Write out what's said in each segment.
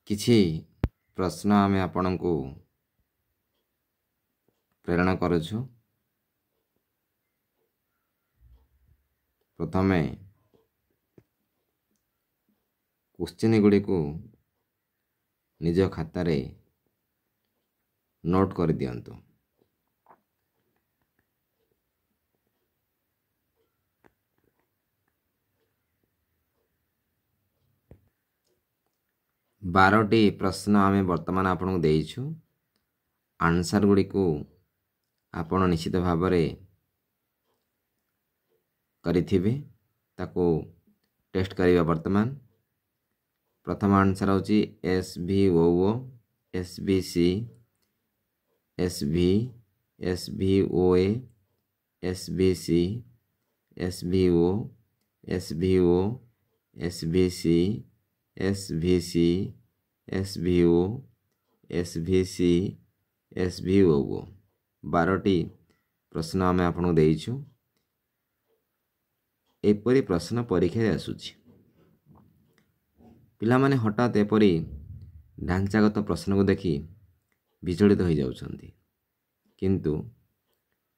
किछि प्रश्न आमे आपनकु प्रेरणा करूछु। प्रथमे क्वेश्चन गुडी को निज खाता रे नोट कर दियंतु। बारोटी प्रश्न आमे वर्तमान आपन देइछु। आंसर गुडी को आपण निश्चित भाबरे करिथिबे ताको टेस्ट करिबा। वर्तमान प्रथम आंसर होची SVOO SBC SV SVOA SBC SVO SVO SBC SVC SVO SVC SVO 12टी प्रश्न आमे आपन देइछु। एपरी प्रश्न परीक्षा आसुछि। पिला माने हठात एपरी ढांचागत प्रश्न को देखि विचलित हो जाउछन्ती, किंतु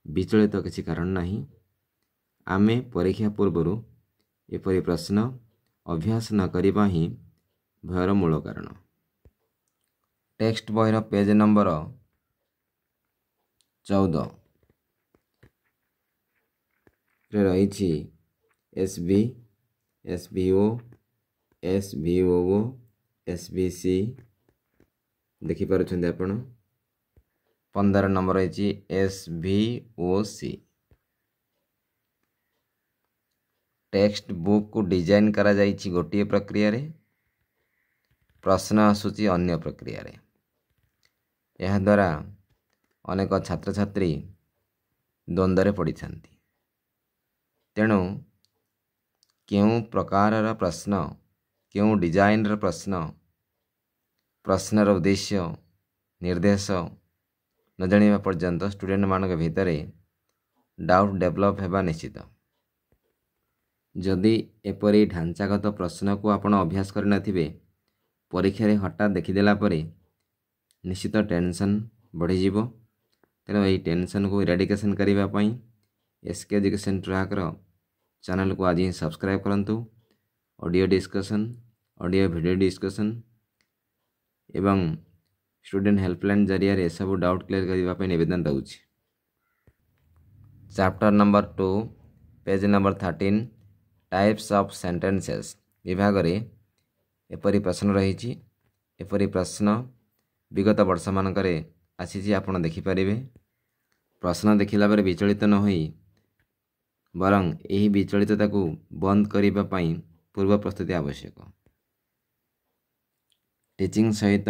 विचलित किछि कारण नाही। आमे परीक्षा पूर्वरु एपरी प्रश्न अभ्यास न करिबा ही भयर मूल कारण। टेक्स्ट बहिर पेज नंबर 14 रे रहिछि SB SVO SVOO SBC देखि पारुछन्ते आपण। 15 नंबर रहिछि SVOC। टेक्स्ट बुक को डिजाइन करा जाइछि गोटिए प्रक्रिया रे, प्रश्न आसुछि अन्य प्रक्रिया रे। यह द्वारा अनेक छात्र छात्री द्वंद्व रे पड़िछन्ति। तेणु केउं प्रकार रा प्रश्न केउं डिजाइन रा प्रश्न प्रश्नर उद्देश्य निर्देश न जानिबा पर्यंत स्टूडेंट मानक भितरे डाउट डेवलप हेबा निश्चित। जदि एपरी ढांचागत प्रश्न को आपण अभ्यास कर नथिबे, परीक्षा रे हठात देखिदेला परे निश्चित टेंशन बढ़ी जीवो। तेणु एही टेंशन को इरेडिकेशन करिबा पई SK एजुकेशन ट्रैक रो चैनल को आज ही सब्सक्राइब करंतु। Audio discussion audio video discussion एवं स्टूडेंट हेल्पलाइन जरिया रे सब डाउट क्लियर करिबा पई निवेदन रहउछि। Chapter number 2 page number 13 types of sentences विभाग रे एपरी प्रश्न रहिछि। एपरी प्रश्न विगत वर्ष मानकरे आसीछि, आपण देखि परिबे। प्रश्न देखिला बेले विचलित न होई बरं एही विचलितता को बंद करिबा पई पूर्व प्रस्तुति आवश्यक। टीचिंग सहित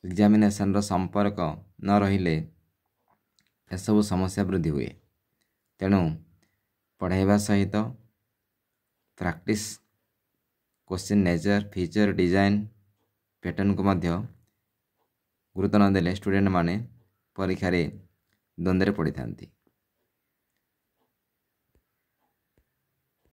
एग्जामिनेशन रो संपर्क न रहिले एसबु समस्या वृद्धि हुए। तेणु पढ़ाइबा सहित practice question nature feature design pattern को मध्य गुरुत्व न देले स्टूडेंट माने परीक्षा रे द्वंद्व रे पड़ी थांती।